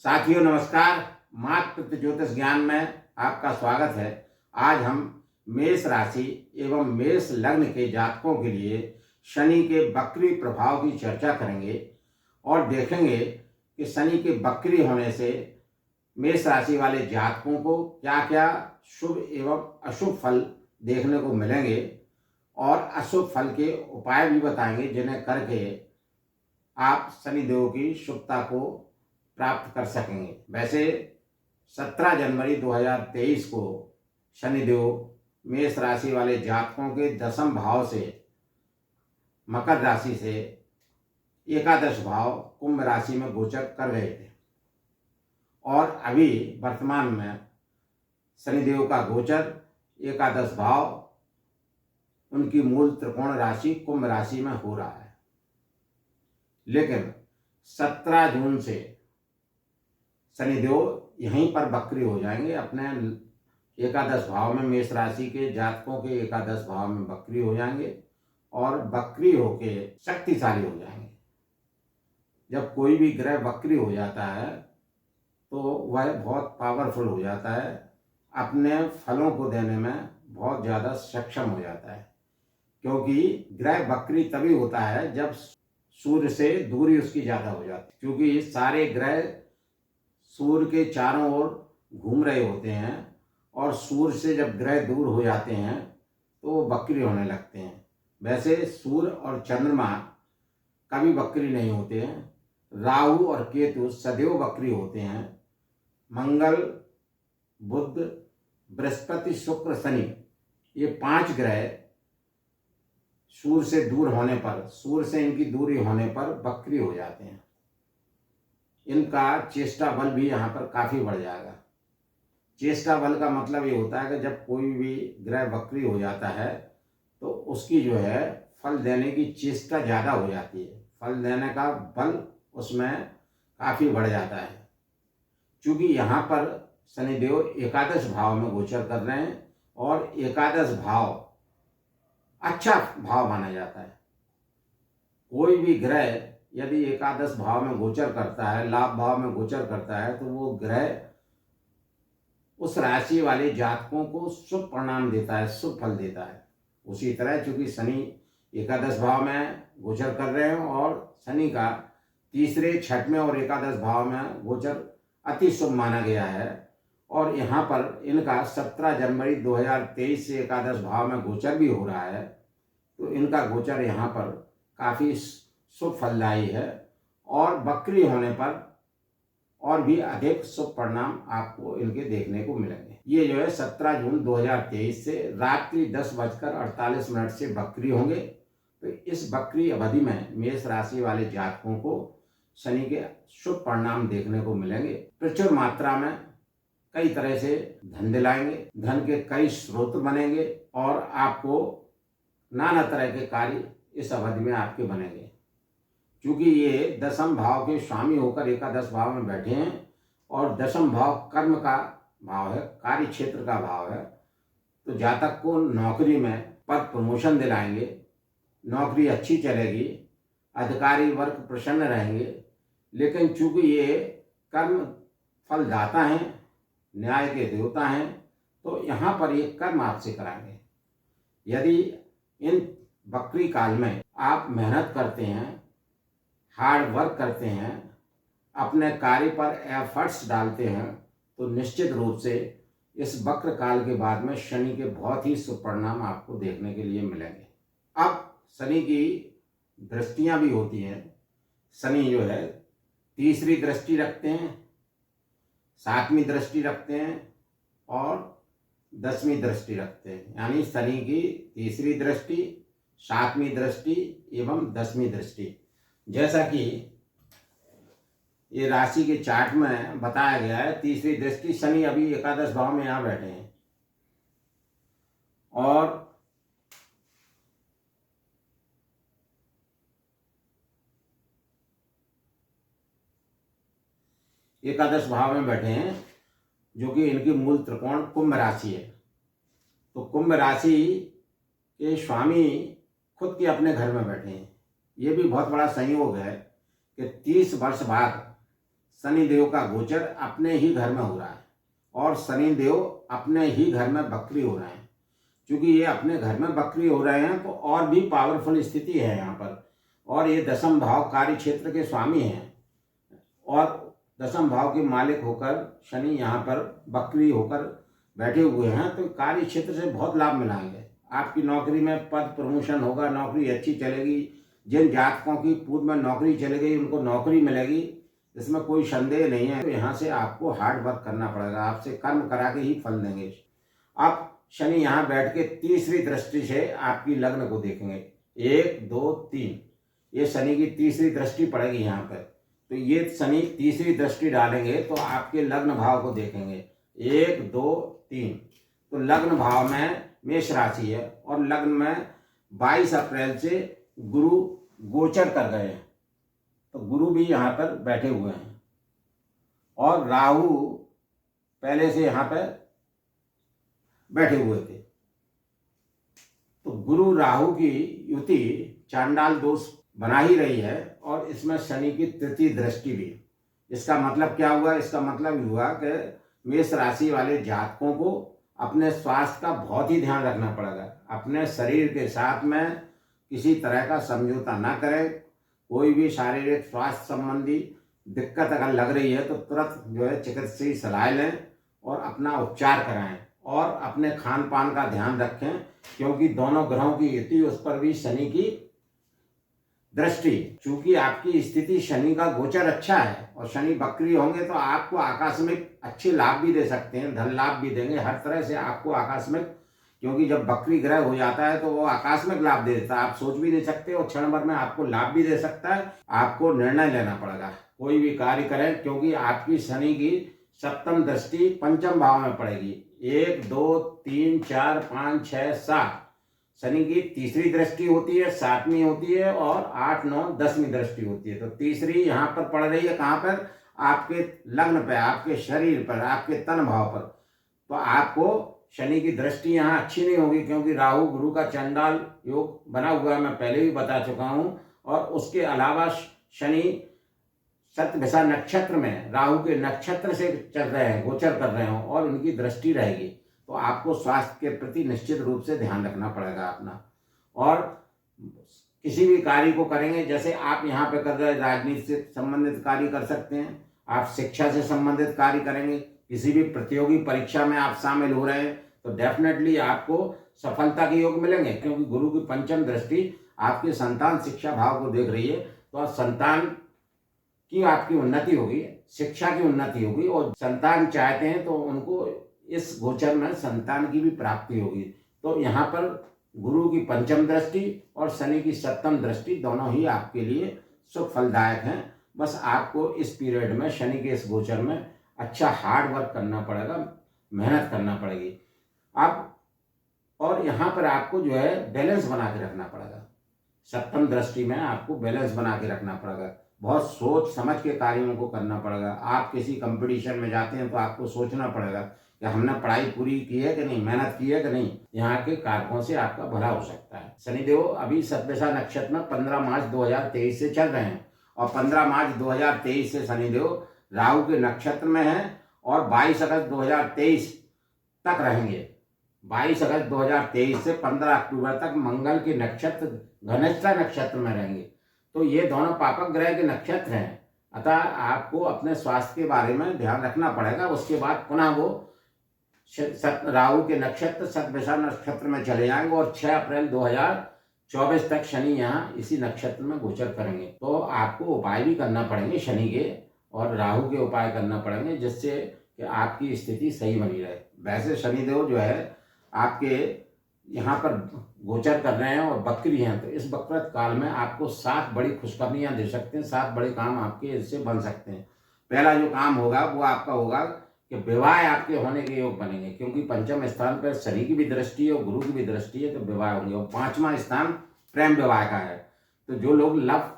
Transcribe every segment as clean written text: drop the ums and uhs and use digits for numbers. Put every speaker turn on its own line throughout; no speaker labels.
साथियों नमस्कार। मातृत्व ज्योतिष ज्ञान में आपका स्वागत है। आज हम मेष राशि एवं मेष लग्न के जातकों के लिए शनि के वक्री प्रभाव की चर्चा करेंगे और देखेंगे कि शनि के वक्री होने से मेष राशि वाले जातकों को क्या क्या शुभ एवं अशुभ फल देखने को मिलेंगे और अशुभ फल के उपाय भी बताएंगे जिन्हें करके आप शनिदेव की शुभता को प्राप्त कर सकेंगे। वैसे 17 जनवरी 2023 को शनिदेव मेष राशि वाले जातकों के 10वें भाव से मकर राशि से एकादश भाव कुंभ राशि में गोचर कर गए थे और अभी वर्तमान में शनिदेव का गोचर एकादश भाव उनकी मूल त्रिकोण राशि कुंभ राशि में हो रहा है। लेकिन 17 जून से शनिदेव यहीं पर वक्री हो जाएंगे, अपने एकादश भाव में मेष राशि के जातकों के एकादश भाव में वक्री हो जाएंगे और वक्री होके शक्तिशाली हो जाएंगे। जब कोई भी ग्रह वक्री हो जाता है तो वह बहुत पावरफुल हो जाता है, अपने फलों को देने में बहुत ज़्यादा सक्षम हो जाता है, क्योंकि ग्रह वक्री तभी होता है जब सूर्य से दूरी उसकी ज़्यादा हो जाती है। क्योंकि सारे ग्रह सूर्य के चारों ओर घूम रहे होते हैं और सूर्य से जब ग्रह दूर हो जाते हैं तो वो वक्री होने लगते हैं। वैसे सूर्य और चंद्रमा कभी वक्री नहीं होते हैं, राहु और केतु सदैव वक्री होते हैं। मंगल, बुध, बृहस्पति, शुक्र, शनि ये 5 ग्रह सूर्य से दूर होने पर, सूर्य से इनकी दूरी होने पर वक्री हो जाते हैं। इनका चेष्टा बल भी यहाँ पर काफ़ी बढ़ जाएगा। चेष्टा बल का मतलब ये होता है कि जब कोई भी ग्रह वक्री हो जाता है तो उसकी जो है फल देने की चेष्टा ज़्यादा हो जाती है, फल देने का बल उसमें काफ़ी बढ़ जाता है। क्योंकि यहाँ पर शनिदेव एकादश भाव में गोचर कर रहे हैं और एकादश भाव अच्छा भाव माना जाता है। कोई भी ग्रह यदि एकादश भाव में गोचर करता है, लाभ भाव में गोचर करता है, तो वो ग्रह उस राशि वाले जातकों को शुभ परिणाम देता है, शुभ फल देता है। उसी तरह चूंकि शनि एकादश भाव में गोचर कर रहे हैं और शनि का तीसरे, छठवें और एकादश भाव में गोचर अति शुभ माना गया है और यहाँ पर इनका 17 जनवरी 2023 से एकादश भाव में गोचर भी हो रहा है, तो इनका गोचर यहाँ पर काफ़ी शुभ फलदायी है और वक्री होने पर और भी अधिक शुभ परिणाम आपको इनके देखने को मिलेंगे। ये जो है 17 जून 2023 से रात्रि 10:48 से वक्री होंगे। तो इस वक्री अवधि में मेष राशि वाले जातकों को शनि के शुभ परिणाम देखने को मिलेंगे। प्रचुर मात्रा में कई तरह से धन दिलाएंगे, धन के कई स्रोत बनेंगे और आपको नाना तरह के कार्य इस अवधि में आपके बनेंगे। क्योंकि ये 10वें भाव के स्वामी होकर एकादश भाव में बैठे हैं और 10वां भाव कर्म का भाव है, कार्य क्षेत्र का भाव है, तो जातक को नौकरी में पद प्रमोशन दिलाएंगे, नौकरी अच्छी चलेगी, अधिकारी वर्ग प्रसन्न रहेंगे। लेकिन चूंकि ये कर्म फलदाता हैं, न्याय के देवता हैं, तो यहाँ पर ये कर्म आपसे कराएंगे। यदि इन वक्री काल में आप मेहनत करते हैं, हार्ड वर्क करते हैं, अपने कार्य पर एफर्ट्स डालते हैं, तो निश्चित रूप से इस वक्र काल के बाद में शनि के बहुत ही शुभ परिणाम आपको देखने के लिए मिलेंगे। अब शनि की दृष्टियां भी होती हैं। शनि जो है तीसरी दृष्टि रखते हैं, 7वीं दृष्टि रखते हैं और 10वीं दृष्टि रखते हैं। यानी शनि की तीसरी दृष्टि, 7वीं दृष्टि एवं 10वीं दृष्टि। जैसा कि ये राशि के चार्ट में बताया गया है, तीसरी दृष्टि शनि अभी एकादश भाव में यहाँ बैठे हैं और एकादश भाव में बैठे हैं, जो कि इनकी मूल त्रिकोण कुंभ राशि है। तो कुंभ राशि के स्वामी खुद के अपने घर में बैठे हैं। ये भी बहुत बड़ा संयोग है कि 30 वर्ष बाद शनि देव का गोचर अपने ही घर में हो रहा है और शनि देव अपने ही घर में वक्री हो रहे हैं। क्योंकि ये अपने घर में वक्री हो रहे हैं तो और भी पावरफुल स्थिति है यहाँ पर। और ये दशम भाव कार्य क्षेत्र के स्वामी हैं और दशम भाव के मालिक होकर शनि यहाँ पर वक्री होकर बैठे हुए हैं, तो कार्य क्षेत्र से बहुत लाभ मिलाएंगे। आपकी नौकरी में पद प्रमोशन होगा, नौकरी अच्छी चलेगी। जिन जातकों की पूर्व में नौकरी चली गई उनको नौकरी मिलेगी, इसमें कोई संदेह नहीं है। तो यहाँ से आपको हार्ड वर्क करना पड़ेगा, आपसे कर्म करा के ही फल देंगे। अब शनि यहाँ बैठ के तीसरी दृष्टि से आपकी लग्न को देखेंगे। 1 2 3 ये शनि की तीसरी दृष्टि पड़ेगी यहाँ पर। तो ये शनि तीसरी दृष्टि डालेंगे तो आपके लग्न भाव को देखेंगे। 1 2 3 तो लग्न भाव में मेष राशि है और लग्न में 22 अप्रैल से गुरु गोचर कर गए हैं। तो गुरु भी यहाँ पर बैठे हुए हैं और राहु पहले से यहाँ पर बैठे हुए थे। तो गुरु राहु की युति चांडाल दोष बना ही रही है और इसमें शनि की तृतीय दृष्टि भी। इसका मतलब क्या हुआ? इसका मतलब हुआ कि मेष राशि वाले जातकों को अपने स्वास्थ्य का बहुत ही ध्यान रखना पड़ेगा। अपने शरीर के साथ में किसी तरह का समझौता ना करें। कोई भी शारीरिक स्वास्थ्य संबंधी दिक्कत अगर लग रही है तो तुरंत जो है चिकित्सकीय सलाह लें और अपना उपचार कराएं और अपने खान पान का ध्यान रखें, क्योंकि दोनों ग्रहों की युति उस पर भी शनि की दृष्टि। चूंकि आपकी स्थिति शनि का गोचर अच्छा है और शनि वक्री होंगे तो आपको आकस्मिक अच्छे लाभ भी दे सकते हैं, धन लाभ भी देंगे, हर तरह से आपको आकस्मिक। क्योंकि जब वक्री ग्रह हो जाता है तो वो आकस्मिक लाभ दे देता है, आप सोच भी नहीं सकते और क्षण भर में आपको लाभ भी दे सकता है। आपको निर्णय लेना पड़ेगा कोई भी कार्य करें, क्योंकि आपकी शनि की सप्तम दृष्टि पंचम भाव में पड़ेगी। 1 2 3 4 5 6 7 शनि की तीसरी दृष्टि होती है, 7वीं होती है और 8 9 10वीं दृष्टि होती है। तो तीसरी यहाँ पर पड़ रही है कहाँ पर? आपके लग्न पर, आपके शरीर पर, आपके तन भाव पर। तो आपको शनि की दृष्टि यहाँ अच्छी नहीं होगी, क्योंकि राहु गुरु का चंडाल योग बना हुआ है, मैं पहले भी बता चुका हूँ। और उसके अलावा शनि शतभिषा नक्षत्र में राहु के नक्षत्र से चल रहे हैं, गोचर कर रहे हैं और उनकी दृष्टि रहेगी। तो आपको स्वास्थ्य के प्रति निश्चित रूप से ध्यान रखना पड़ेगा अपना। और किसी भी कार्य को करेंगे, जैसे आप यहाँ पे कर रहे हैं, राजनीति से संबंधित कार्य कर सकते हैं, आप शिक्षा से संबंधित कार्य करेंगे, किसी भी प्रतियोगी परीक्षा में आप शामिल हो रहे हैं तो डेफिनेटली आपको सफलता के योग मिलेंगे, क्योंकि गुरु की पंचम दृष्टि आपके संतान शिक्षा भाव को देख रही है। तो संतान की आपकी उन्नति होगी, शिक्षा की उन्नति होगी और संतान चाहते हैं तो उनको इस गोचर में संतान की भी प्राप्ति होगी। तो यहाँ पर गुरु की पंचम दृष्टि और शनि की सप्तम दृष्टि दोनों ही आपके लिए सुख फलदायक हैं। बस आपको इस पीरियड में शनि के इस गोचर में अच्छा हार्ड वर्क करना पड़ेगा, मेहनत करना पड़ेगी। अब और यहाँ पर आपको जो है बैलेंस बना के रखना पड़ेगा। सप्तम दृष्टि में आपको बैलेंस बना के रखना पड़ेगा, बहुत सोच समझ के कार्यों को करना पड़ेगा। आप किसी कंपटीशन में जाते हैं तो आपको सोचना पड़ेगा कि हमने पढ़ाई पूरी की है कि नहीं, मेहनत की है कि नहीं। यहाँ के कारकों से आपका भला हो सकता है। शनिदेव अभी शतभिषा नक्षत्र में 15 मार्च 2023 से चल रहे हैं और 15 मार्च 2023 से शनिदेव राहु के नक्षत्र में है और 22 अगस्त 2023 तक रहेंगे। 22 अगस्त 2023 से 15 अक्टूबर तक मंगल के नक्षत्र घनिष्ठा नक्षत्र में रहेंगे। तो ये दोनों पापक ग्रह के नक्षत्र हैं, अतः आपको अपने स्वास्थ्य के बारे में ध्यान रखना पड़ेगा। उसके बाद पुनः वो राहु के नक्षत्र शतभिषा नक्षत्र में चले जाएंगे और 6 अप्रैल 2024 तक शनि यहाँ इसी नक्षत्र में गोचर करेंगे। तो आपको उपाय भी करना पड़ेंगे शनि के और राहु के उपाय करना पड़ेंगे, जिससे कि आपकी स्थिति सही बनी रहे। वैसे शनिदेव जो है आपके यहाँ पर गोचर कर रहे हैं और बकरी हैं, तो इस बकरत काल में आपको 7 बड़ी खुशखबरियाँ दे सकते हैं, 7 बड़े काम आपके इससे बन सकते हैं। पहला जो काम होगा वो आपका होगा कि विवाह आपके होने के योग बनेंगे, क्योंकि पंचम स्थान पर शनि की भी दृष्टि है और गुरु की भी दृष्टि है, तो विवाह होंगे। और 5वां स्थान प्रेम विवाह का है, तो जो लोग लव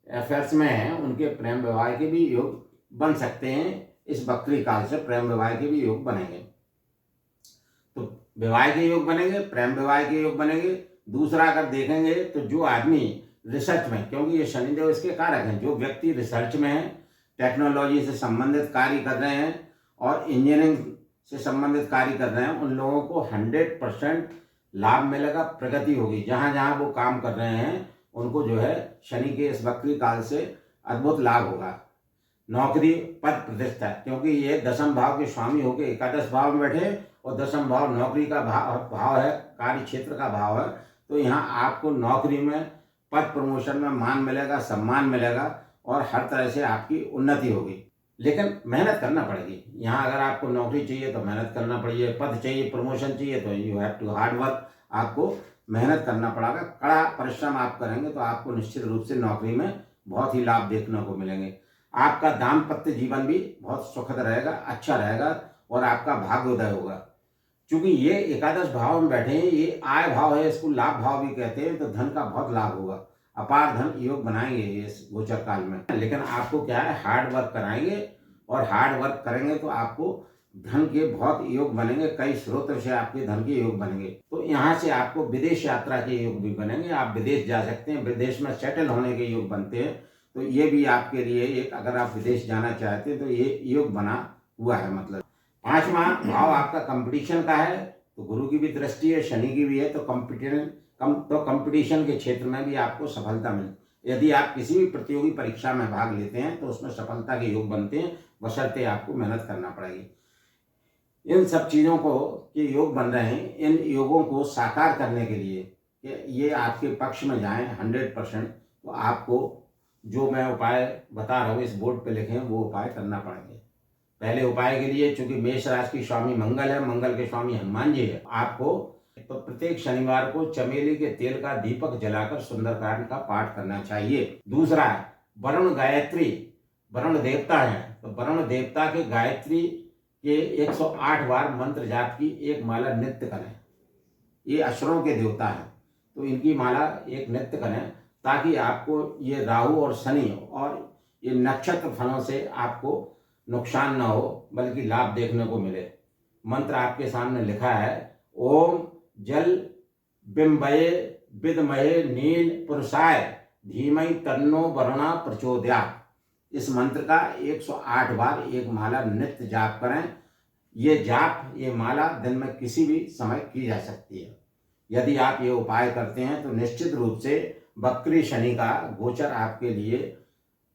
अफेयर्स में हैं उनके प्रेम विवाह के भी योग बन सकते हैं। इस बकरी काल से प्रेम विवाह के भी योग बनेंगे। तो विवाह के योग बनेंगे, प्रेम विवाह के योग बनेंगे। दूसरा अगर देखेंगे तो जो आदमी रिसर्च में, क्योंकि ये शनिदेव इसके कारक हैं, जो व्यक्ति रिसर्च में है, टेक्नोलॉजी से संबंधित कार्य कर रहे हैं और इंजीनियरिंग से संबंधित कार्य कर रहे हैं, उन लोगों को 100% लाभ मिलेगा, प्रगति होगी। जहाँ जहाँ वो काम कर रहे हैं उनको जो है शनि के इस वक्री काल से अद्भुत लाभ होगा। नौकरी, पद, प्रतिष्ठा, क्योंकि ये दशम भाव के स्वामी होकर एकादश भाव में बैठे और दशम भाव नौकरी का भाव है, कार्य क्षेत्र का भाव है। तो यहाँ आपको नौकरी में पद प्रमोशन में मान मिलेगा, सम्मान मिलेगा और हर तरह से आपकी उन्नति होगी। लेकिन मेहनत करना पड़ेगी। यहाँ अगर आपको नौकरी चाहिए तो मेहनत करना पड़ेगी, पद चाहिए, प्रमोशन चाहिए तो you have to hard work, आपको मेहनत करना पड़ेगा। कड़ा परिश्रम आप करेंगे तो आपको निश्चित रूप से नौकरी में बहुत ही लाभ देखने को मिलेंगे। आपका दाम्पत्य जीवन भी बहुत सुखद रहेगा, अच्छा रहेगा और आपका भाग्योदय होगा। क्योंकि ये एकादश भाव में बैठे हैं, ये आय भाव है, इसको लाभ भाव भी कहते हैं, तो धन का बहुत लाभ होगा। अपार धन योग बनाएंगे इस गोचर काल में। लेकिन आपको क्या है, हार्ड वर्क कराएंगे और हार्ड वर्क करेंगे तो आपको धन के बहुत योग बनेंगे, कई स्रोतों से आपके धन के योग बनेंगे। तो यहाँ से आपको विदेश यात्रा के योग भी बनेंगे, आप विदेश जा सकते हैं, विदेश में सेटल होने के योग बनते हैं। तो ये भी आपके लिए एक, अगर आप विदेश जाना चाहते हैं तो ये योग बना हुआ है। मतलब 5वां भाव आपका कंपटीशन का है, तो गुरु की भी दृष्टि है, शनि की भी है, तो कंपटीशन के क्षेत्र में भी आपको सफलता मिलती। यदि आप किसी भी प्रतियोगी परीक्षा में भाग लेते हैं तो उसमें सफलता के योग बनते हैं, बशर्ते आपको मेहनत करना पड़ेगी। इन सब चीज़ों को के योग बन रहे हैं, इन योगों को साकार करने के लिए कि ये आपके पक्ष में जाएं 100%, तो आपको जो मैं उपाय बता रहा हूँ इस बोर्ड पे लिखे हैं वो उपाय करना पड़ेंगे। पहले उपाय के लिए, चूंकि मेष राशि की स्वामी मंगल है, मंगल के स्वामी हनुमान जी है, आपको तो प्रत्येक शनिवार को चमेली के तेल का दीपक जलाकर सुंदरकांड का पाठ करना चाहिए। दूसरा है वरुण गायत्री, वरुण देवता है, तो वरुण देवता के गायत्री के 108 बार मंत्र जाप की एक माला नित्य करें। ये असुरों के देवता हैं, तो इनकी माला एक नित्य करें, ताकि आपको ये राहु और शनि और ये नक्षत्र फलों से आपको नुकसान ना हो, बल्कि लाभ देखने को मिले। मंत्र आपके सामने लिखा है, ओम जल बिंबये विद्महे नील पुरुषाय धीमहि तन्नो वरुणा प्रचोदयात्। इस मंत्र का 108 बार एक माला नित्य जाप करें। ये जाप, ये माला दिन में किसी भी समय की जा सकती है। यदि आप ये उपाय करते हैं तो निश्चित रूप से वक्री शनि का गोचर आपके लिए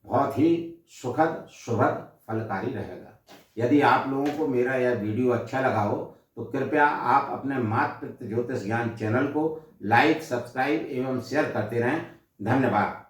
बहुत ही सुखद, शुभद, फलकारी रहेगा। यदि आप लोगों को मेरा यह वीडियो अच्छा लगा हो तो कृपया आप अपने मातृत्व ज्योतिष ज्ञान चैनल को लाइक, सब्सक्राइब एवं शेयर करते रहें। धन्यवाद।